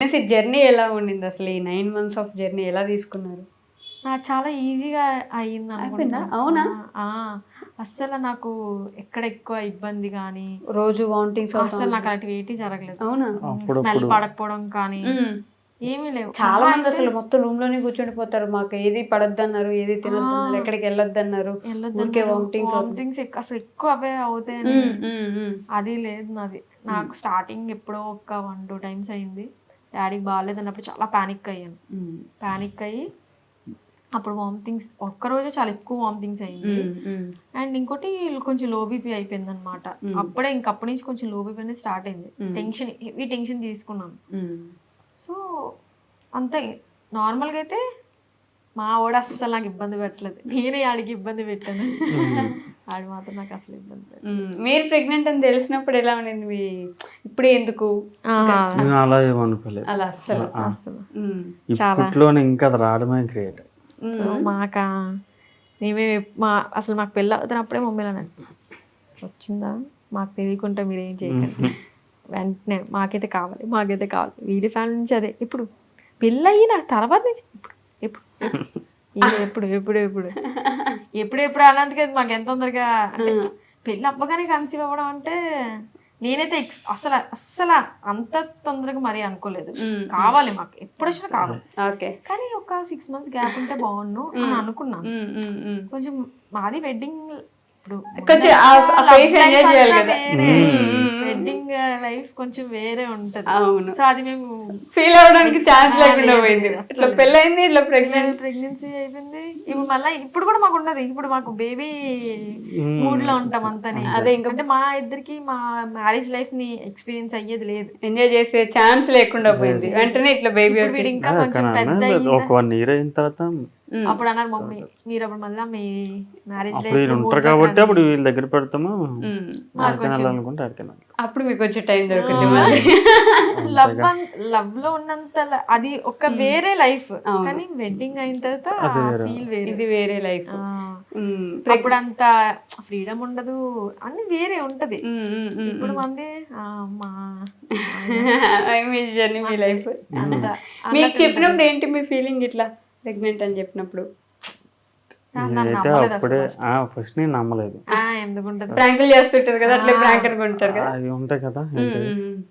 Pregnancy journey ఎలా ఉండింది అసలు? ఈ 9 మంత్స్ ఆఫ్ జర్నీ ఎలా తీసుకున్నారు? నాకు చాలా ఈజీగా అయింది అయిపోయిందా? అనుకుంటా. అవునా? అస్సలు నాకు ఎక్కడ ఎక్కువ ఇబ్బంది కానీ రోజు వామిటింగ్స్ అస్సలు నాకు అలాంటివి ఏంటి జరగలేదు. అవునా? స్మెల్ పడకపోవడం కానీ ఏమీ లేవు. చాలా మంది అసలు మొత్తం రూమ్ లోనే కూర్చుండిపోతారు. మాకు ఏది పడొద్దన్నారు, ఏది తినొద్దన్నారు, ఎక్కడికి వెళ్ళొద్దన్నారు, ఊరికే వామిటింగ్స్ అసలు ఎక్కువ అవే అవుతాయని అది లేదు నాది. నాకు స్టార్టింగ్ ఎప్పుడో ఒక 1-2 టైమ్స్ అయింది. డాడీకి బాగాలేదు అన్నప్పుడు చాలా పానిక్ అయ్యాను. పానిక్ అయ్యి అప్పుడు వామిటింగ్స్ ఒక్కరోజే చాలా ఎక్కువ వామిటింగ్స్ అయింది. అండ్ ఇంకోటి కొంచెం లో బీపీ అయిపోయింది అనమాట. అప్పటి నుంచి కొంచెం లో బీపీ అనేది స్టార్ట్ అయింది. హెవీ టెన్షన్ తీసుకున్నాను. సో అంతే. నార్మల్గా అయితే మా వాడు అస్సలు నాకు ఇబ్బంది పెట్టలేదు, నేనే ఆడికి ఇబ్బంది పెట్టాను. ఆడు మాత్రం నాకు అసలు ఇబ్బంది పెట్టలేదు. మీరు ప్రెగ్నెంట్ అని తెలిసినప్పుడు ఎలా ఉండింది? మీ ఇప్పుడే ఎందుకు అలా ఏమనుకోలేదు. అలా అస్సలు అసలు ఇప్పట్లోనే ఇంకా అది రావడమే గ్రేట్. మాకా అసలు మాకు పెళ్ళి అవుతున్నప్పుడే మమ్మీలో వచ్చిందా మాకు తెలియకుండా మీరు ఏం చేయకండి, వెంటనే మాకైతే కావాలి వీడి ఫ్యామిలీ నుంచి అదే. ఇప్పుడు పెళ్ళి అయిన తర్వాత నుంచి ఎప్పుడు అన్నందుకే మాకు ఎంత తొందరగా అంటే పెళ్ళి అవ్వగానే కన్సీవ్ అవ్వడం అంటే నేనైతే అస్సలు అంత తొందరగా మరీ అనుకోలేదు. కావాలి మాకు ఎప్పుడు వచ్చినా కావాలి, కానీ ఒక 6 months గ్యాప్ ఉంటే బాగుండు అని అనుకున్నాను. కొంచెం మాది వెడ్డింగ్, ఇప్పుడు వెడ్డింగ్ లైఫ్ కొంచెం వేరే ఉంటది. సో అది మేము ఫీల్ అవడానికి ఛాన్స్ లేకుండా పోయింది. ఇట్లా పెళ్ళైంది, ఇట్లా ప్రెగ్నెన్సీ అయిపోయింది. ఇప్పుడు మళ్ళీ ఇప్పుడు కూడా మాకు ఉన్నది. ఇప్పుడు మాకు బేబీ మూడ్ లో ఉంటాం అంతని. అదే ఇంకా మా ఇద్దరికి మా మ్యారేజ్ లైఫ్ ని ఎక్స్పీరియన్స్ అయ్యేది లేదు, ఎంజాయ్ చేసే ఛాన్స్ లేకుండా పోయింది. వెంటనే ఇట్లా బేబీ ఇంకా కొంచెం పెద్ద ఒక 1 year అయిన తర్వాత అప్పుడు అన్నారు మమ్మీ మీరు అప్పుడు మళ్ళీ మీ మ్యారేజ్ లైఫ్ ఉంటారు కాబట్టి అప్పుడు వీళ్ళ దగ్గర పెడతాము అనుకుంటే అప్పుడు మీకు వచ్చే టైం దొరుకుతుంది. లవ్ లో ఉన్నంత అది ఒక వేరే లైఫ్, కానీ వెడ్డింగ్ అయిన తర్వాత ఫీల్ వేరే, ఇది వేరే లైఫ్. అప్పుడు అంత ఫ్రీడమ్ ఉండదు, అన్ని వేరే ఉంటది. ఇప్పుడు మంది మీ లైఫ్ మీకు చెప్పినప్పుడు ఏంటి మీ ఫీలింగ్? ఇట్లా ప్రెగ్నెంట్ అని చెప్పినప్పుడు అప్పుడే ఫస్ట్ నేను నమ్మలేదు. ప్రాంకులు చేస్తుంటారు కదా, అట్లే ప్రాంక్ అనుకుంటారు కదా, అది ఉంటాయి కదా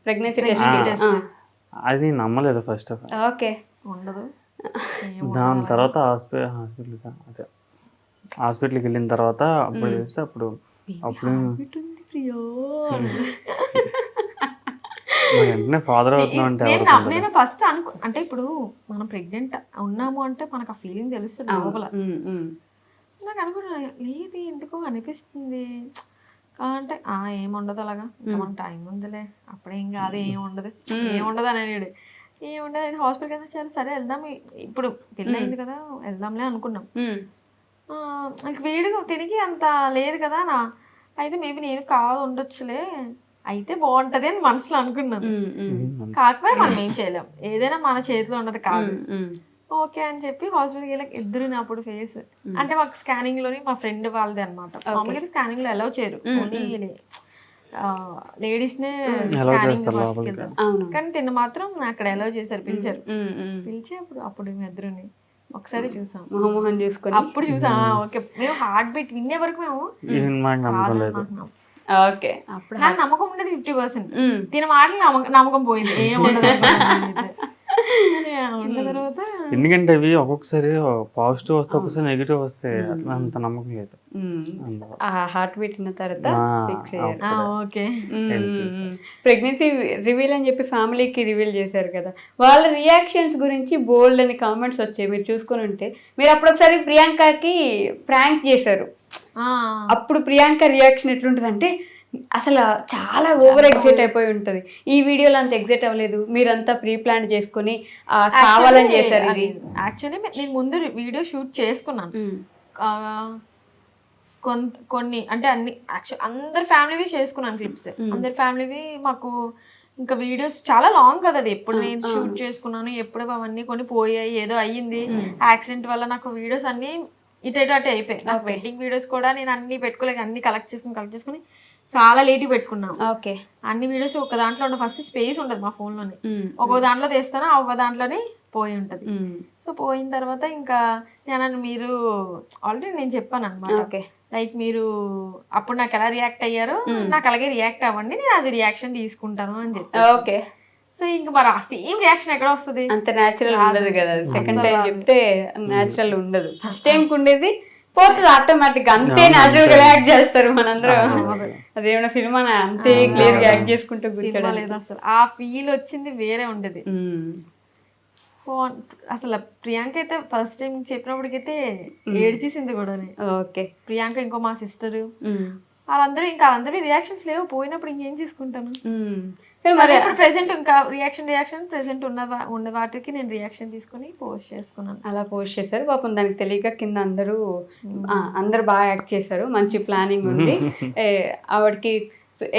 ప్రెగ్నెన్సీ టెస్ట్. అది నమ్మలేదు ఫస్ట్ ఆఫ్ ఆల్. ఓకే. దాని తర్వాత హాస్పిటల్కి వెళ్ళిన తర్వాత అప్పుడు చేస్తే అప్పుడు వెంటనే ఫాదర్ అవుతున్నాం అంటే నేను ఫస్ట్ అంటే ఇప్పుడు మనం ప్రెగ్నెంట్ ఉన్నాము అంటే మనకు ఆ ఫీలింగ్ తెలుస్తుంది లోపల. నాకు అనుకున్నా లేదు ఎందుకో అనిపిస్తుంది అంటే ఏముండదు అలాగా, మన టైం ఉందిలే, అప్పుడేం కాదు, ఏముండదు అని అన్నాడు. ఏముండదు హాస్పిటల్కి వెళ్తే సరే వెళ్దాం, ఇప్పుడు పెళ్ళి అయింది కదా వెళ్దాంలే అనుకున్నాం. వీడిగా తిరిగి అంత లేదు కదా అయితే మేబీ నేను కాదు ఉండొచ్చులే, అయితే బాగుంటది అని మనసులో అనుకున్నాను. కాకపోతే మనం ఏం చేయలేం, ఏదైనా మన చేతిలో ఉన్నది కాదు. ఓకే అని చెప్పి హాస్పిటల్కి వెళ్ళాక ఇద్దరు అప్పుడు ఫేస్ అంటే మాకు స్కానింగ్ లోని మా ఫ్రెండ్ వాళ్ళది అనమాట. మామూలుగా స్కానింగ్ లో అలౌ చేయరు, ఓన్లీ లేడీస్ నే స్కానింగ్, కానీ తిన్న మాత్రం అక్కడ అలౌ చేశారు, పిలిచి అప్పుడు మేము ఇద్దరుని ఒకసారి చూసాం, అప్పుడు చూసాం. ఓకే, మేము హార్ట్ బీట్ వినే వరకు మేము ఓకే నాకు నమ్మకం ఉండేది 50%. తిన మాటలు నమ్మకం పోయింది, ఏం ఉండదు. తర్వాత ఎందుకంటే అవి ఒక్కొక్కసారి పాజిటివ్ వస్తే ఒక్కొక్కసారి నెగిటివ్ వస్తే అంత నమ్మకం లేదు. హార్ట్ బీట్ అయిన తర్వాత ఓకే ప్రెగ్నెన్సీ రివీల్ అని చెప్పి ఫ్యామిలీకి రివీల్ చేశారు కదా, వాళ్ళ రియాక్షన్స్ గురించి బోల్డ్ అని కామెంట్స్ వచ్చాయి. మీరు చూసుకుని ఉంటే మీరు అప్పుడు ఒకసారి ప్రియాంకకి ప్రాంక్ చేశారు. అప్పుడు ప్రియాంక రియాక్షన్ ఎట్లుంటుంది అంటే అసలు చాలా ఓవర్ ఎగ్జైట్ అయిపోయి ఉంటది. ఈ వీడియోలో అంత ఎగ్జైట్ అవ్వలేదు, మీరంతా ప్రీ ప్లాన్ చేసుకుని కావాలని చేశారు. ఇది యాక్చువల్లీ నేను ముందు వీడియో షూట్ చేసుకున్నాను కొన్ని, అంటే అన్ని అందరి ఫ్యామిలీవి చేసుకున్నాను క్లిప్స్, అందరి ఫ్యామిలీవి. మాకు ఇంకా వీడియోస్ చాలా లాంగ్ కదా, అది ఎప్పుడు నేను షూట్ చేసుకున్నాను, ఎప్పుడు అవన్నీ కొన్ని పోయాయి, ఏదో అయ్యింది యాక్సిడెంట్ వల్ల. నాకు వీడియోస్ అన్ని ఇటు అటే అయిపోయాయి. నాకు వెడ్డింగ్ వీడియోస్ కూడా నేను అన్ని పెట్టుకోలేక అన్ని కలెక్ట్ చేసుకుని చాలా లేట్ పెట్టుకున్నాం. ఓకే. అన్ని వీడియోస్ ఒక దాంట్లో ఉన్న ఫస్ట్ స్పేస్ ఉండదు మా phone లోనే. ఒక దాంట్లో తీస్తాను, ఒక దాంట్లోనే పోయి ఉంటది. సో పోయిన తర్వాత ఇంకా మీరు ఆల్రెడీ నేను చెప్పాను అనమాట, ఓకే. లైక్ మీరు అప్పుడు నాకు ఎలా రియాక్ట్ అయ్యారో నాకు అలాగే రియాక్ట్ అవ్వండి, నేను అది రియాక్షన్ తీసుకుంటాను అని చెప్పి. ఓకే. సో ఇంకా మరి ఆ సేమ్ రియాక్షన్ ఎక్కడ వస్తుంది? అంత న్యాచురల్ ఉండదు కదా, సెకండ్ టైం చెప్తే న్యాచురల్ ఉండదు. ఫస్ట్ టైం ఉండేది పోతుంది ఆటోమేటిక్ గా, అంతే న్యాచురల్ గా రియాక్ట్ చేస్తారు మనందరం. అదేమన్నా సినిమా అంతే క్లియర్ గా యాక్ట్ చేసుకుంటూ సినిమా లేదు అసలు, ఆ ఫీల్ వచ్చింది వేరే ఉండేది. అసలు ప్రియాంక అయితే ఫస్ట్ టైం చెప్పినప్పటికైతే ఏడ్చేసింది కూడా. ఓకే. ప్రియాంక ఇంకో మా సిస్టర్ వాళ్ళందరూ రియాక్షన్స్ లేవు, పోయినప్పుడు ఇంకేం చేసుకుంటాను. మరి ఇప్పుడు ప్రెసెంట్ ఇంకా రియాక్షన్ ప్రెసెంట్ ఉన్న వాటికి నేను రియాక్షన్ తీసుకుని పోస్ట్ చేసుకున్నాను. అలా పోస్ట్ చేశారు పాపం, దానికి తెలియక కింద అందరూ బాగా యాక్ట్ చేశారు, మంచి ప్లానింగ్ ఉంది. ఆవిడకి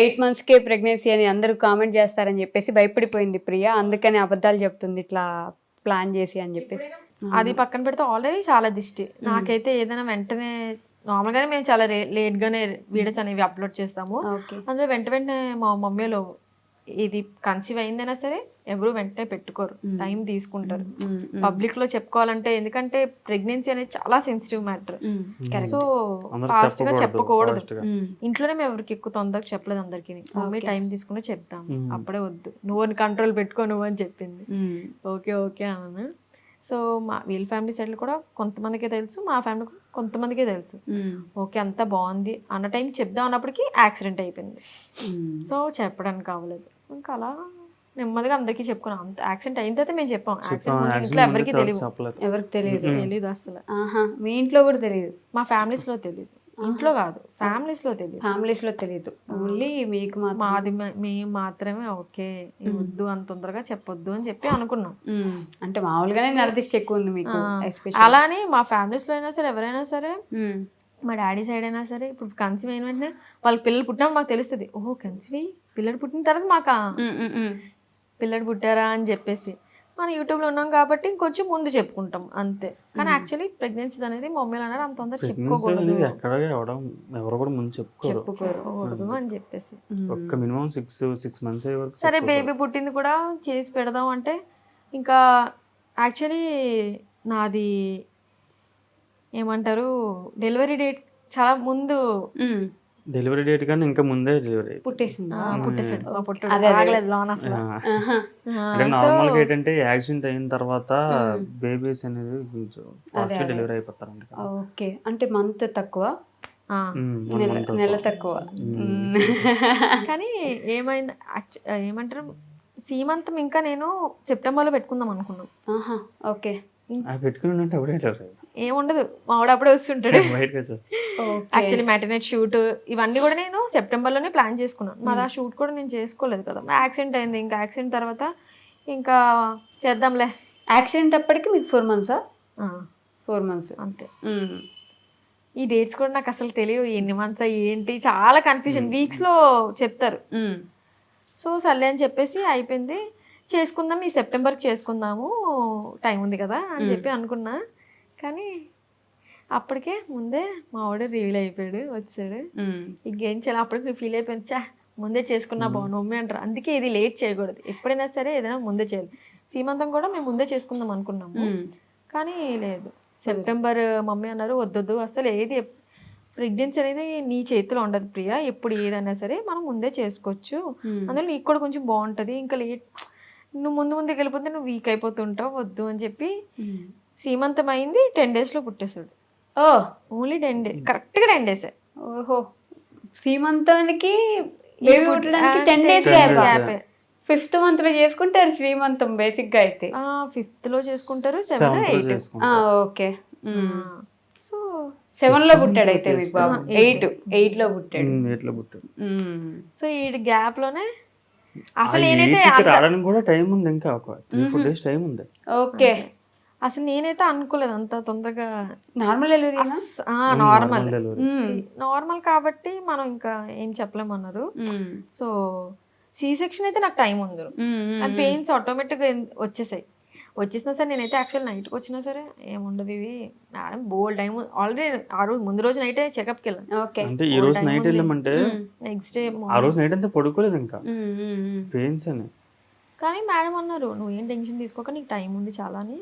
8 monthsకే ప్రెగ్నెన్సీ అని అందరూ కామెంట్ చేస్తారని చెప్పేసి భయపడిపోయింది ప్రియా, అందుకని అబద్ధాలు చెప్తుంది ఇట్లా ప్లాన్ చేసి అని చెప్పేసి. అది పక్కన పెడితే ఆల్రెడీ చాలా దిష్టి. నాకైతే ఏదైనా వెంటనే నార్మల్గానే మేము చాలా లేట్గానే వీడియోస్ అనేవి అప్లోడ్ చేస్తాము. అందులో వెంటనే మా మమ్మీలో ఇది కన్సీవ్ అయిందైనా సరే ఎవరు వెంటనే పెట్టుకోరు, టైం తీసుకుంటారు పబ్లిక్ లో చెప్పుకోవాలంటే. ఎందుకంటే ప్రెగ్నెన్సీ అనేది చాలా సెన్సిటివ్ మ్యాటర్. సో ఫాస్ట్ గా చెప్పకూడదు. ఇంట్లోనే మేము ఎవరికి ఎక్కువ తొందరగా చెప్పలేదు అందరికి. మమ్మీ టైం తీసుకుని చెప్తాం, అప్పుడే వద్దు నువ్వు కంట్రోల్ పెట్టుకో నువ్వు అని చెప్పింది. ఓకే ఓకే అన్నాను. సో వీళ్ళ ఫ్యామిలీ సైడ్ కూడా కొంతమందికే తెలుసు, మా ఫ్యామిలీ కొంతమందికే తెలుసు. ఓకే అంతా బాగుంది అన్న టైం చెప్దాం అన్నప్పటికీ యాక్సిడెంట్ అయిపోయింది. సో చెప్పడానికి కావలేదు, ఇంకా అలా నెమ్మదిగా అందరికీ చెప్పుకున్నాం. అంత యాక్సిడెంట్ అయిన తర్వాత మేము చెప్పాం. యాక్సిడెంట్ ఇంట్లో ఎవరికి తెలియదు అసలు. మీ ఇంట్లో కూడా తెలియదు? మా ఫ్యామిలీస్ లో తెలియదు, ఇంట్లో కాదు ఫ్యామిలీస్ లో తెలియదు. ఓన్లీ మీకు మాది మేము మాత్రమే. ఓకే వద్దు అంత తొందరగా చెప్పొద్దు అని చెప్పి అనుకున్నాం. అంటే మామూలుగానే నరదిష్టి ఎక్కువ ఉంది మీకు. అలానే మా ఫ్యామిలీస్ లో అయినా సరే ఎవరైనా సరే, మా డాడీ సైడ్ అయినా సరే, ఇప్పుడు కన్సీవ్ అయిన వెంటనే వాళ్ళకి పిల్లలు పుట్టినప్పుడు మాకు తెలుస్తుంది, ఓహో కన్సీవ్ అయ్యి పిల్లలు పుట్టిన తర్వాత మాకు పిల్లలు పుట్టారా అని చెప్పేసి. మనం యూట్యూబ్లో ఉన్నాం కాబట్టి ఇంకొంచెం ముందు చెప్పుకుంటాం అంతే. కానీ యాక్చువల్లీ ప్రెగ్నెన్సీ అనేది మమ్మీలు అన్నారు అంత తొందరగా చెప్పుకోకూడదు అని చెప్పేసి. సరే బేబీ పుట్టింది కూడా చేసి పెడదాం అంటే, ఇంకా యాక్చువల్లీ నాది ఏమంటారు డెలివరీ డేట్ చాలా ముందు, డెలివరీ డేట్ కానీ ఇంకా ముందే డెలివరీ పుట్టేసాడు. నార్మల్ గా ఏంటంటే యాక్సిడెంట్ అయిన తర్వాత బేబీస్ అనేది డెలివరీ అయిపోతారంట. ఓకే, అంటే మంత్ తక్కువ, నెల తక్కువ. కానీ ఏమంటారు సీమంతం ఇంకా నేను సెప్టెంబర్లో పెట్టుకుందాం అనుకున్నాం. ఓకే, పెట్టుకుని ఏముండదు మా ఆవిడ అప్పుడే వస్తుంటాడు. యాక్చువల్లీ మ్యాటర్నెట్ షూట్ ఇవన్నీ కూడా నేను సెప్టెంబర్లోనే ప్లాన్ చేసుకున్నాను. మరి ఆ షూట్ కూడా నేను చేసుకోలేదు కదా, యాక్సిడెంట్ అయింది. ఇంకా యాక్సిడెంట్ తర్వాత ఇంకా చేద్దాంలే. యాక్సిడెంట్ అప్పటికి మీకు 4 months? 4 months అంతే. ఈ డేట్స్ కూడా నాకు అసలు తెలియదు, ఎన్ని మంత్స్ ఏంటి, చాలా కన్ఫ్యూజన్. వీక్స్లో చెప్తారు. సో సర్లే అని చెప్పేసి అయిపోయింది. చేసుకుందాం ఈ సెప్టెంబర్కి చేసుకుందాము, టైం ఉంది కదా అని చెప్పి అనుకున్నా. కానీ అప్పటికే ముందే మా వాడు రివీల్ అయిపోయాడు, వచ్చాడు. ఇంకేం చేయాలి, అప్పటికి ఫీల్ అయిపోయింది, చా ముందే చేసుకున్నా బాగుండు మమ్మీ అంటారు. అందుకే ఇది లేట్ చేయకూడదు, ఎప్పుడైనా సరే ఏదైనా ముందే చేయాలి. సీమంతం కూడా మేము ముందే చేసుకుందాం అనుకున్నాము, కానీ లేదు. సెప్టెంబర్ మమ్మీ అన్నారు వద్దొద్దు అసలు, ఏది ప్రెగ్నెన్సీ అనేది నీ చేతిలో ఉండదు ప్రియా, ఎప్పుడు ఏదైనా సరే మనం ముందే చేసుకోవచ్చు, అందులో నీకు కూడా కొంచెం బాగుంటుంది. ఇంకా లేట్ నువ్వు ముందుకు వెళ్ళిపోతే నువ్వు వీక్ అయిపోతుంటావు, వద్దు అని చెప్పి సీమంతం అయింది 10 daysలో పుట్టేశాడు. ఓన్లీ 10 days, కరెక్ట్గా 10 days. ఓహో, సీమంతానికి బేబీ పుట్టడానికి 10 days గ్యాప్. 5th month లో చేసుకుంటారు శ్రీమంతం బేసిక్ గా అయితే. 5th లో చేసుకుంటారు, 7, 8. ఓకే. సో 7 లో పుట్టాడు అయితే మీకు బాబు. 8 లో పుట్టాడు. సో ఈ గ్యాప్ లోనే అసలు నేనైతే రావడానికి కూడా టైం ఉంది, ఇంకా ఒక 3-4 days టైం ఉంది. ఓకే, అసలు నేనైతే అనుకోలేదు అంత తొందరగా. Normal delivery? నార్మల్ కాబట్టి మనం ఇంకా ఏం చెప్పలేమన్నారు. సో సి సెక్షన్ అయితే నాకు టైం ఉంది, పెయిన్స్ ఆటోమేటిక్ గా వచ్చేసాయి. వచ్చేసినా సరే నేనైతే యాక్చువల్ నైట్కి వచ్చినా సరే ఏముండదు ఇవి మేడం బోల్ టైం ఆల్రెడీ ఆ రోజు ముందు రోజు నైటే చెకప్కి వెళ్ళాను. ఓకే. అంటే ఈ రోజు నైట్ వెళ్ళామంటే నెక్స్ట్ డే ఆ రోజు నైట్ అంతా పడుకోలేదు ఇంకా పెయిన్స్ అని. కానీ మేడం అన్నారు నువ్వు ఏం టెన్షన్ తీసుకోక నీకు టైం ఉంది చాలా అని,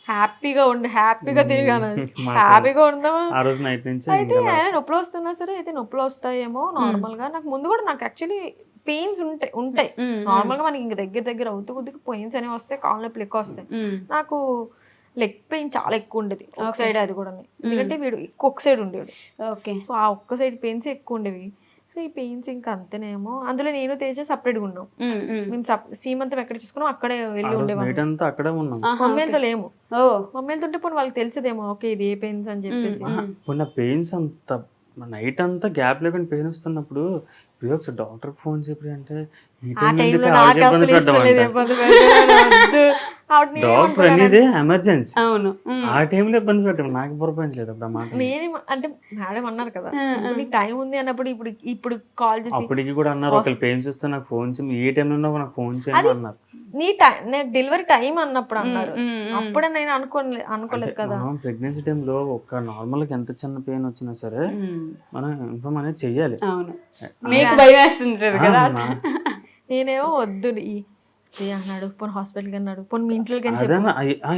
హ్యాపీగా ఉండి హ్యాపీగా తిరిగాను, హ్యాపీగా ఉందామా. ఆ రోజు నైట్ నుంచి అయితే ఆయన నొప్పులు వస్తున్నా సరే అయితే నొప్పులు వస్తాయేమో నార్మల్ గా. నాకు ముందు కూడా నాకు యాక్చువల్లీ పెయిన్స్ ఉంటాయి నార్మల్ గా, మనకి ఇంక దగ్గర అవుతూ కొద్దిగా పెయిన్స్ అనేవి వస్తాయి, కాళ్ళ నొప్పులు ఎక్కువ వస్తాయి. నాకు లెగ్ పెయిన్ చాలా ఎక్కువ ఉండేది ఒక సైడ్, అది కూడా ఎందుకంటే వీడు ఎక్కువ ఒక సైడ్ ఉండేది. ఓకే. సో ఆ ఒక్క సైడ్ పెయిన్స్ ఎక్కువ ఉండేవి. సో ఈ పెయిన్స్ ఇంకా అంతేనేమో. అందులో నేను తేజ సపరేట్గా ఉన్నాం, మేము సీమంతం ఎక్కడ చూసుకున్నాం అక్కడే వెళ్ళి ఉండేవాళ్ళం, అక్కడే ఉన్నాం. మమ్మీలతో లేము. మమ్మీలతో ఉంటే పోనీ వాళ్ళకి తెలిసేదేమో ఓకే ఇది ఏ పెయిన్స్ అని చెప్పేసి. పెయిన్స్ అంత నైట్ అంతా గ్యాప్ లేకుండా పెయిన్ వస్తున్నప్పుడు ఒకసారి డాక్టర్ ఫోన్ చెప్పి అంటే డాక్టర్ అనేది ఎమర్జెన్సీ, ఆ టైంలో ఇబ్బంది పెట్టారు. నాకు ప్రపంచలేదు అప్పుడు అన్నమాట. నేను అంటే మేడం అన్నారు కదా నీకు టైం ఉంది అన్నప్పుడు ఇప్పుడు కాల్ చేసి అప్పటికి కూడా అన్నారు ఒకళ్ళు పెయిన్స్ వస్తే నాకు ఫోన్ చేయి, ఏ టైంలో ఉన్నావు నాకు ఫోన్ చేయమని అన్నారు. నీ డెలివరీ టైం అన్నప్పుడు అన్నారు, అప్పుడే నేను అనుకోలేదు కదా. ప్రెగ్నెన్సీ టైంలో ఒక నార్మల్ గా ఎంత చిన్న పెయిన్ వచ్చినా సరే మనం ఇన్ఫార్మ్ అనేది చెయ్యాలి. నేనేమో వద్దు అన్నాడు, పోనీ హాస్పిటల్కి అన్నాడు, పోనీ మీ ఇంట్లోకి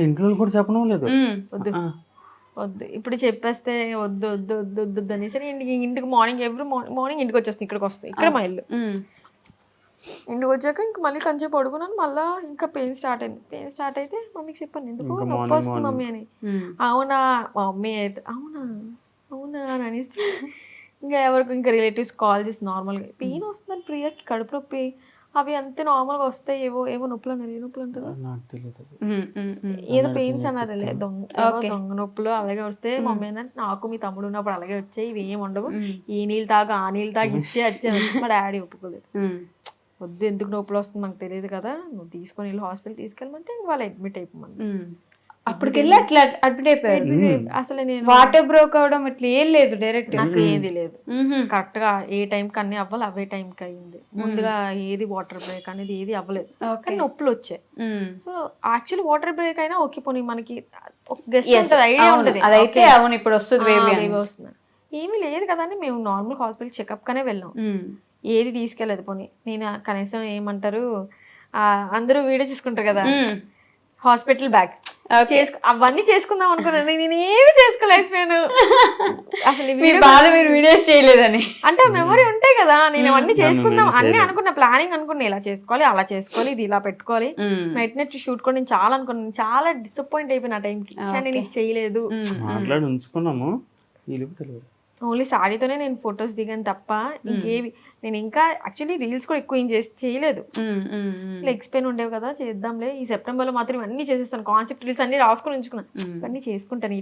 ఇంట్లో కూడా చెప్పడం లేదు, వద్దు వద్దు ఇప్పుడు చెప్పేస్తే వద్దు వద్దు వద్దు వద్దు అనేసి ఇంటికి మార్నింగ్ ఎవ్రీ మార్నింగ్ ఇంటికి వచ్చేస్తాను, ఇక్కడికి వస్తాయి, ఇక్కడ మా ఇల్లు. ఇంటికి వచ్చాక ఇంక మళ్ళీ కొంచెం పడుకున్నాను, మళ్ళీ ఇంకా పెయిన్ స్టార్ట్ అయింది. పెయిన్ స్టార్ట్ అయితే మమ్మీకి చెప్పాను ఎందుకు నొప్పి వస్తుంది మమ్మీ అని. అవునా మా మమ్మీ అయితే అవునా అవునా అని అనేసి ఇంకా ఎవరికి ఇంకా రిలేటివ్స్ కాల్ చేసి నార్మల్గా పెయిన్ వస్తుందని ప్రియాకి కడుపు నొప్పి అవి అంతే నార్మల్గా వస్తాయి, ఏవో నొప్పులు అన్నారు. ఏ నొప్పులు అంటారు ఏదో పెయిన్స్ అన్నారు, దొంగ నొప్పులు అలాగే వస్తే మమ్మీ అన్న నాకు మీ తమ్ముడు ఉన్నప్పుడు అలాగే వచ్చాయి, ఇవి ఏమి ఉండవు, ఈ నీళ్ళు తాగు ఆ నీళ్ళు తాగి వచ్చే మా డాడీ ఒప్పుకోలేదు. వద్దు ఎందుకు నొప్పులు వస్తుంది మాకు తెలియదు కదా, నువ్వు తీసుకొని వెళ్ళి హాస్పిటల్ తీసుకెళ్ళమంటే వాళ్ళు అడ్మిట్ అయిపోమని. అప్పటికెళ్ళి అట్లా అడ్మిట్ అయిపోయారు. అసలు నేను వాటర్ బ్రోక్ అవడం ఇట్లా ఏం లేదు, డైరెక్ట్ నాకు ఏది లేదు, కరెక్ట్ గా ఏ టైంకి అన్ని అవ్వాలి అవే టైంకి అయింది. ముందుగా ఏది వాటర్ బ్రేక్ అనేది ఏది అవ్వలేదు, కానీ నొప్పులు వచ్చాయి. సో యాక్చువల్లీ వాటర్ బ్రేక్ అయినా ఓకే పోనీ మనకి ఐడియా ఉంటుంది అదైతే అవును ఇప్పుడు వస్తుంది వస్తుంది, ఏమీ లేదు కదా అని మేము నార్మల్ హాస్పిటల్ చెకప్ కానే వెళ్ళాం, ఏది తీసుకెళ్ళలేదు. పోనీ నేను కనీసం ఏమంటారు అందరూ వీడియో చూసుకుంటారు కదా హాస్పిటల్ బ్యాగ్ అవన్నీ చేసుకుందాం అనుకున్నాను, నేను ఏమి చేసుకోలేకపోయాను. అసలు మీరు వీడియోస్ చేయలేదని అంటే మెమరీ ఉంటాయి కదా, నేను అవన్నీ చేసుకుందాం అన్ని అనుకున్నా, ప్లానింగ్ అనుకున్నా, ఇలా చేసుకోవాలి అలా చేసుకోవాలి ఇది ఇలా పెట్టుకోవాలి, నైట్ షూట్ కూడా నేను చాలా అనుకున్నాను. చాలా డిసప్పాయింట్ అయిపోయిన ఆ టైంకి, నేను ఇది చేయలేదు. ఓన్లీ సారీతోనే నేను ఫొటోస్ దిగాను తప్ప ఇంకేవి నేను ఇంకా యాక్చువల్లీ రీల్స్ కూడా ఎక్కువ ఏం చేయలేదు. లెగ్స్ పెయిన్ ఉండేవి కదా చేద్దాంలే ఈ సెప్టెంబర్ లో మాత్రం అన్ని చేసేస్తాను, కాన్సెప్ట్ రీల్స్ అన్ని రాసుకొని ఉంచుకున్నాను, ఇవన్నీ చేసుకుంటాను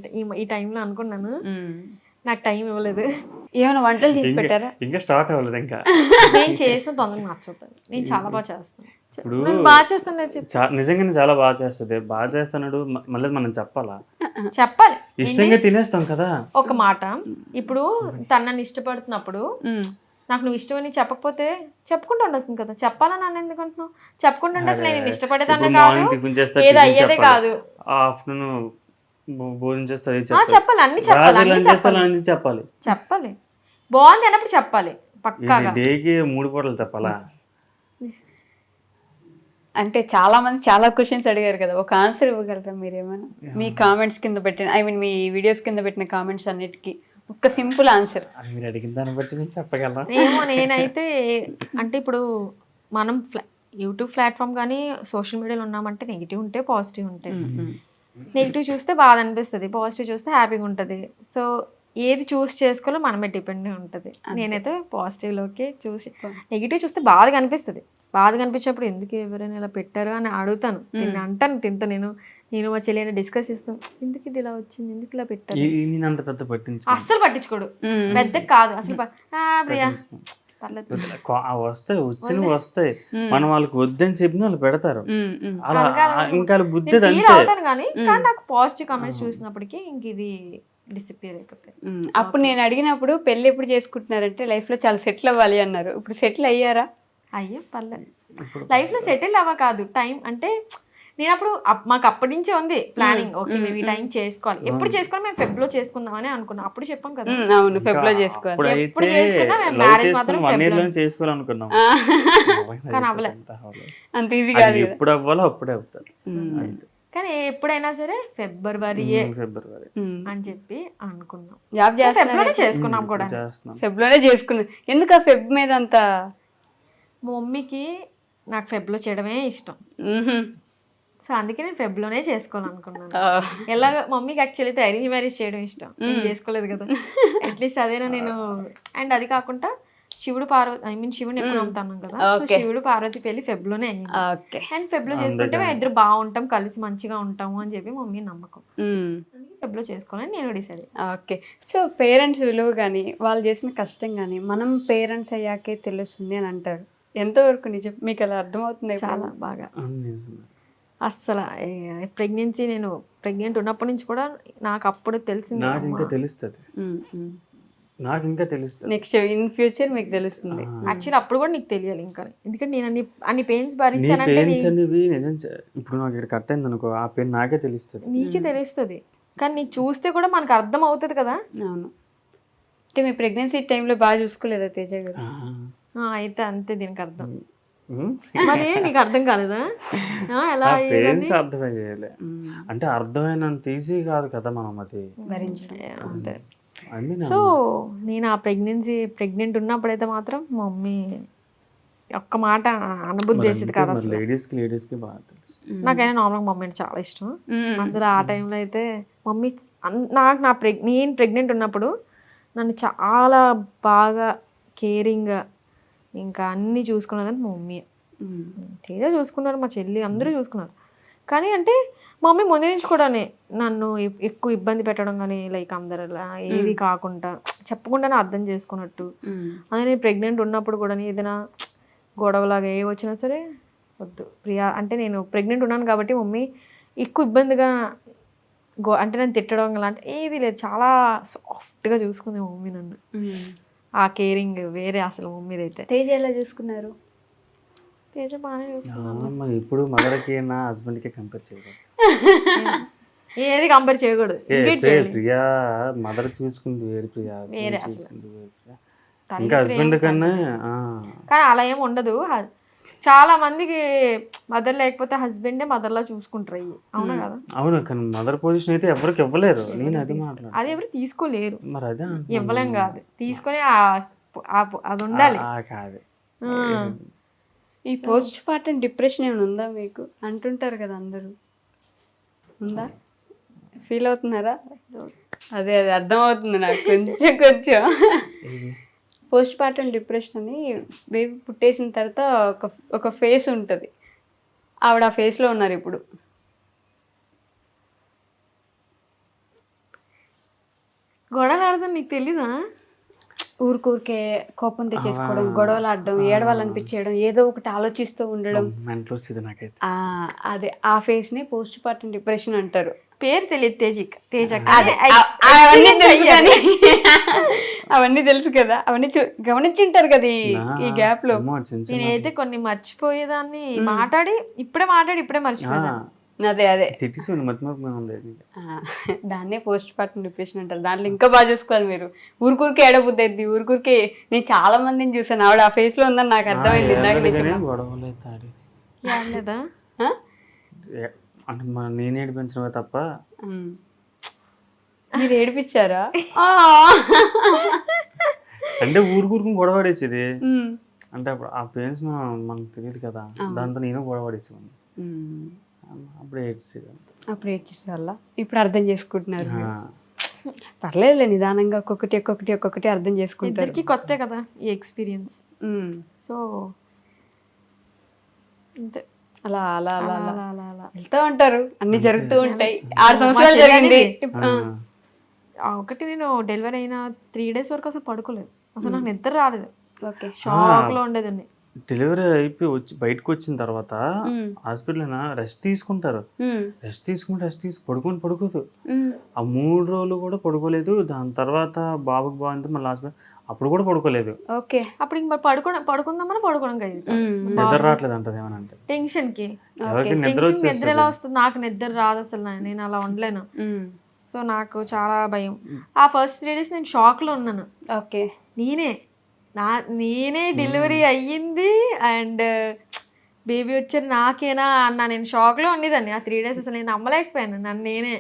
ఈ టైంలో అనుకున్నాను. నాకు టైం ఇవ్వలేదు. ఏమైనా వంటలు చేసి పెట్టారా? ఇంకా స్టార్ట్ అవ్వలేదు. ఇంకా నేను చేసిన తొందరగా నచ్చుతాను, నేను చాలా బాగా చేస్తాను, బాగా చేస్తాను, నిజంగానే చాలా బాగా చేస్తుంది. బాగా చేస్తున్నాడు మళ్ళీ మనం చెప్పాలి ఇష్టంగా తినేస్తాం కదా. ఒక మాట ఇప్పుడు తను నన్ను ఇష్టపడుతున్నప్పుడు నాకు నువ్వు ఇష్టమని చెప్పకపోతే చెప్పుకుంటూ ఉండాల్సింది కదా, చెప్పాలని నన్ను ఎందుకు అంటున్నావు? చెప్పుకుంటుంటే అసలు నేను ఇష్టపడేదాన్ని కాదు, ఏదో అయ్యేదే కాదు. ఆఫ్టర్నూన్ భోజనం చేస్తే చెప్పాలి, అన్ని చెప్పాలి, చెప్పాలి బాగుంది అన్నప్పుడు చెప్పాలి పక్కాగా. డేకి 3 పూటలు చెప్పాలా? అంటే చాలా మంది చాలా క్వశ్చన్స్ అడిగారు కదా, ఒక ఆన్సర్ ఇవ్వగలరా మీరేమైనా? మీ కామెంట్స్ కింద పెట్టిన మీ వీడియోస్ కింద పెట్టిన కామెంట్స్ అన్నిటికీ ఒక సింపుల్ ఆన్సర్. మీరు అడిగిన దాన్ని బట్టి నేను చెప్పగలరా? ఏమో నేనైతే అంటే ఇప్పుడు మనం యూట్యూబ్ ప్లాట్ఫామ్ కానీ సోషల్ మీడియాలో ఉన్నామంటే నెగిటివ్ ఉంటే పాజిటివ్ ఉంటాయి. నెగిటివ్ చూస్తే బాధ అనిపిస్తుంది, పాజిటివ్ చూస్తే హ్యాపీగా ఉంటుంది. సో ఏది చూస్ చేసుకోవాలో మనమే డిపెండ్ ఉంటుంది. నేనైతే పాజిటివ్లోకి చూసి, నెగిటివ్ చూస్తే బాధగా అనిపిస్తుంది. బాధగా అనిపించినప్పుడు ఎందుకు ఎవరైనా ఇలా పెట్టారు అని అడుగుతాను, అంటాను తింటా. నేను మా చెల్లి డిస్కస్ చేస్తాను, ఎందుకు ఇది ఇలా వచ్చింది, ఎందుకు ఇలా పెట్టారు. అస్సలు పట్టించుకోడు, పెద్ద కాదు అసలు. ప్రియా వస్తాయి మనం వాళ్ళకి వద్దని చెప్పిన వాళ్ళు పెడతారు, ఇంకా బుద్ధి అవుతాను. కానీ నాకు పాజిటివ్ కామెంట్స్ చూసినప్పటికీ ఇంక ఇది డిసిపియర్ అయిపోతాయి. అప్పుడు నేను అడిగినప్పుడు పెళ్లి ఎప్పుడు చేసుకుంటున్నారంటే లైఫ్ లో చాలా సెటిల్ అవ్వాలి అన్నారు. ఇప్పుడు సెటిల్ అయ్యారా? అయ్యే పర్లేదు, లైఫ్ లో సెటిల్ అవ్వ కాదు, టైం అంటే నేను అప్పుడు మాకు అప్పటి నుంచే ఉంది ప్లానింగ్, ఓకే మేము ఈ టైం చేసుకోవాలి, ఎప్పుడు చేసుకోవాలి, మేము ఫెబ్ లో చేసుకుందామని అనుకున్నాం. అప్పుడు చెప్పాం కదా, అవును ఫెబ్ లో చేసుకోవాలి. ఎప్పుడు చేసుకున్నా మేము మ్యారేజ్ మాత్రం వన్ ఇయర్ Feb లో. లో చేసుకోవాలనుకున్నాం. కానీ అవ్వలే. అంత ఈజీ కాదు కదా. ఎప్పుడు అవ్వాలో అప్పుడే అవుతారు. అంతే. కానీ ఎప్పుడైనా సరే ఫిబ్రవరి ఫిబ్రవరి అని చెప్పి అనుకున్నాం. జాబ్ ఫెబ్ లోనే చేసుకున్నాం కూడా. చేస్తున్నాం. ఫెబ్ లోనే చేసుకున్నాం. ఎందుకు ఆ ఫెబ్ మీద అంత మా మమ్మీకి నాకు ఫెబ్ లో చేయడమే ఇష్టం, మ్హూ. సో అందుకే నేను ఫెబ్ లోనే చేసుకోవాలనుకున్నాను. ఎలాగ మమ్మీకి యాక్చువల్లీ అయితే అరేంజ్ మ్యారేజ్ చేయడం ఇష్టం, నేను చేసుకోలేదు కదా, అట్లీస్ట్ అదేనా నేను. అండ్ అది కాకుండా శివుడు పార్వతి, ఐ మీన్ శివుని ఎక్కువ నమ్ముతాను కదా, సో శివుడు పార్వతి పెళ్లి ఫెబ్ లోనే అయింది. ఓకే. అండ్ ఫెబ్ లో చేసుకుంటే మేము ఇద్దరు బాగుంటాం, కలిసి మంచిగా ఉంటాము అని చెప్పి మమ్మీ నమ్మకం. అందుకే ఫెబ్ లో చేసుకోవాలని నేను డిసైడ్. ఓకే. సో పేరెంట్స్ విలువ కానీ వాళ్ళు చేసిన కష్టం కానీ మనం పేరెంట్స్ అయ్యాకే తెలుస్తుంది అని అంటారు. ఎంతవరకు నిజం? మీకు అలా అర్థమవుతుంది? చాలా బాగా. నిజమే. అస్సలు ప్రెగ్నెన్సీ, నేను ప్రెగ్నెంట్ ఉన్నప్పటి నుంచి కూడా నాకు అప్పుడు తెలిసింది. నాకు ఇంకా తెలుస్తుంది, నాకు ఇంకా తెలుస్తుంది. నెక్స్ట్ ఇన్ ఫ్యూచర్ మీకు తెలుస్తుంది. యాక్చువల్లీ అప్పుడు కూడా నీకు తెలియాలి ఇంకా, ఎందుకంటే నేను అన్ని పెయిన్స్ భరించానంటే ఇప్పుడు నాకు ఇక్కడ కట్ అయింది అనుకో, ఆ పెయిన్ నాకే తెలుస్తుంది. నీకే తెలుస్తుంది, కానీ నీకు చూస్తే కూడా మనకు అర్థం అవుతుంది కదా. అవును. అంటే మీ ప్రెగ్నెన్సీ టైంలో బాగా చూసుకోలేదా తేజ గారు? అయితే అంతే దీనికి అర్థం. మరి నీకు అర్థం కాలేదా ఎలా పేరెంట్స్ అర్థమే చేయలే అంటే? అర్థమైనంత ఈజీ కాదు కదా మనం అది భరించడం. అంతే. సో నేను ఆ ప్రెగ్నెంట్ ఉన్నప్పుడైతే మాత్రం మా మమ్మీ ఒక్క మాట అనబుద్ధి చేసేది కాదు అసలు. లేడీస్ కి బాగా తెలుసు. నాకైనా నార్మల్గా మమ్మీ అంటే చాలా ఇష్టం. అందులో ఆ టైంలో అయితే మమ్మీ నేను ప్రెగ్నెంట్ ఉన్నప్పుడు నన్ను చాలా బాగా కేరింగ్ ఇంకా అన్నీ చూసుకున్నదని మా మమ్మీ. తేజ చూసుకున్నారు, మా చెల్లి అందరూ చూసుకున్నారు. కానీ అంటే మా మమ్మీ ముందు నుంచి కూడా నన్ను ఎక్కువ ఇబ్బంది పెట్టడం కానీ, లైక్ అందరు ఏది కాకుండా చెప్పకుండానే అర్థం చేసుకున్నట్టు. అదే నేను ప్రెగ్నెంట్ ఉన్నప్పుడు కూడా ఏదైనా గొడవలాగా ఏ వచ్చినా సరే వద్దు ప్రియా అంటే, నేను ప్రెగ్నెంట్ ఉన్నాను కాబట్టి మమ్మీ ఎక్కువ ఇబ్బందిగా అంటే నన్ను తిట్టడం అలాంటి ఏది లేదు, చాలా సాఫ్ట్గా చూసుకుంది మా మమ్మీ నన్ను. ఆ కేరింగ్ వేరే అసలు మమ్మీది అయితే. తేజ ఎలా చూసుకున్నారు? తేజ బాగానే చూసుకున్నాను. ఇప్పుడు మదర్కి నా హస్బెండ్కి కంపేర్ చేయకూడదు, ఏది కంపేర్ చేయకూడదు. ప్రియా మదర్ చూసుకుంది వేరు, ప్రియా వేరే చూసుకుంది వేరు, ఇంకా హస్బెండ్ కన్నా. కానీ అలా ఏమి ఉండదు. చాలా మందికి మదర్ లేకపోతే హస్బెండే మదర్లా చూసుకుంటారు. అవునా కదా? అవును, కానీ మదర్ పొజిషన్ అయితే ఎవరికి ఇవ్వలేరు. నేను అది మాట్లాడు, అది ఎవరు తీసుకోలేరు. మరి అదే ఇవ్వలేం కాదు, తీసుకొని అది ఉండాలి. కాదు. ఈ పోస్ట్ పార్టం డిప్రెషన్ ఏమైనా ఉందా మీకు? అంటుంటారు కదా అందరూ, ఉందా? ఫీల్ అవుతున్నారా? అదే అది అర్థమవుతుంది నాకు కొంచెం. పోస్ట్ పార్టం డిప్రెషన్ అని బేబీ పుట్టేసిన తర్వాత ఒక ఫేస్ ఉంటుంది, ఆవిడ ఆ ఫేస్లో ఉన్నారు ఇప్పుడు. గొడవలు ఆడదాం నీకు తెలీదా? ఊరికే కోపం తెచ్చేసుకోవడం, గొడవలు ఆడడం, ఏడవాలనిపించేయడం, ఏదో ఒకటి ఆలోచిస్తూ ఉండడం, అదే ఆ ఫేస్ ని పోస్ట్ పార్టం డిప్రెషన్ అంటారు. పేరు తెలియదు తేజ. అవన్నీ తెలుసు కదా, అవన్నీ గమనించుంటారు కదా ఈ గ్యాప్ లో. నేనైతే కొన్ని మర్చిపోయేదాన్ని, ఇప్పుడే మర్చిపోయేదాన్ని. అదే దాన్నే పోస్ట్ పార్టం డిప్రెషన్ అంటారు. దాంట్లో ఇంకా బాగా చూసుకోవాలి మీరు. ఊరికే ఏడబుద్ది అయింది, ఊరికే. నేను చాలా మందిని చూసాను, ఆవిడ ఆ ఫేస్ లో ఉందని నాకు అర్థమైంది. అంటే నేను ఏడిపించడమే తప్ప. మీరు ఏడిపించారా? అంటే ఊరుకు గొడవడేసేది. అంటే అప్పుడు ఆ పెయిన్స్ మనకు తెలియదు కదా, దాంతో నేను గొడవడేసేవాడిని. అప్పుడు ఏడ్చేసే వల్ల ఇప్పుడు అర్థం చేసుకుంటున్నారు. పర్లేదులే, నిదానంగా ఒక్కొక్కటి అర్థం చేసుకుంటారు. ఇద్దరికి కొత్త కదా ఈ ఎక్స్పీరియన్స్. సో అంతే, అలా అలా అలా అలా అలా అలా వెళ్తూ ఉంటారు, అన్ని జరుగుతూ ఉంటాయి. 6 సంవత్సరాలు జరిగింది. ఒకటి నేను డెలివరీ అయిన 3 days వరకు అసలు పడుకోలేదు, అసలు నాకు నిద్ర రాలేదు. షాక్ లో ఉండేదాన్ని. డెలివరీ అయిపోయి బయటకు వచ్చిన తర్వాత హాస్పిటల్ రెస్ట్ తీసుకుంటారు, రెస్ట్ పడుకోదు. ఆ 3 రోజులు కూడా పడుకోలేదు. దాని తర్వాత బాబుకి బాగుంది, మళ్ళీ హాస్పిటల్ అప్పుడు కూడా పడుకోలేదు. ఓకే. అప్పుడు ఇంక మరి పడుకుందామని పడుకోవడం కాదు. నిద్ర రావట్లేదు అంటది ఏమనంటే. టెన్షన్ కి ఎవరికి నిద్ర నిద్ర వచ్చేస్తుంది. ఎలా వస్తుంది? నాకు నిద్ర రాదు అసలు, నేను అలా ఉండలేను. ఉమ్. సో నాకు చాలా భయం. ఆ ఫస్ట్ 3 days నేను షాక్ లో ఉన్నాను. ఓకే. నేనే డెలివరీ అయ్యింది అండ్ బేబీ వచ్చారు నాకేనా అన్న నేను షాక్ లో ఉండేదాన్ని. ఆ 3 days అసలు నేను నమ్మలేకపోయాను నన్ను నేనే.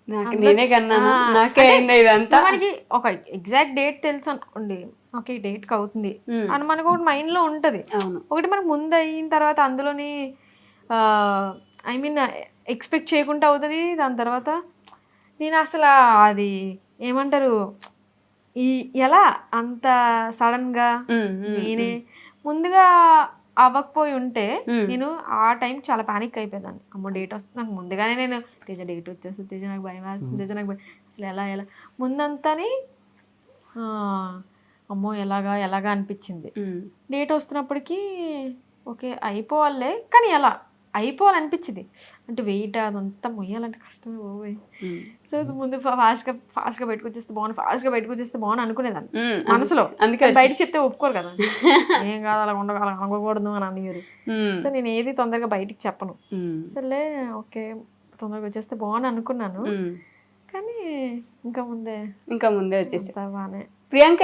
నాకు నేనే కన్నానా, నాకే అయిందా ఇదంతా. మనకి ఒక ఎగ్జాక్ట్ డేట్ తెలుసు అనుకోండి, ఓకే ఈ డేట్ కి అవుతుంది అని మనకు ఒకటి మైండ్ లో ఉంటది. అవును. ఒకటి మనకు ముందు అయిన తర్వాత అందులోని ఐ మీన్ ఎక్స్పెక్ట్ చేయకుండా అవుతుంది. దాని తర్వాత నేను అసలు అది ఏమంటారు ఎలా అంత సడన్ గా నేనే ముందుగా అవ్వకపోయి ఉంటే నేను ఆ టైం చాలా పానిక్ అయిపోయేదాన్ని. అమ్మో డేట్ వస్తుంది నాకు ముందుగానే, నేను తేజ డేట్ వచ్చేస్తుంది, తేజ నాకు భయం వేస్తుంది, తేజ నాకు అసలు ఎలా ముందంతాని అమ్మో ఎలాగా అనిపించింది. డేట్ వస్తున్నప్పటికీ ఓకే అయిపోవాలే, కానీ ఎలా అయిపోవాలనిపించింది. అంటే వెయిట్ అదంతా మొయ్యాలంటే కష్టమే పోయి. సో ముందు ఫాస్ట్గా బయటకు వచ్చేస్తే బాగుంది అనుకునేదాన్ని మనసులో. అందుకే బయటకు చెప్తే ఒప్పుకోరు కదా, ఏం కాదు అలా ఉండకూడదు అని అనేవారు. సో నేను ఏది తొందరగా బయటికి చెప్పను. సర్లే ఓకే తొందరగా వచ్చేస్తే బాగుంది అనుకున్నాను, కానీ ఇంకా ముందే వచ్చేసి బాగానే. ప్రియాంక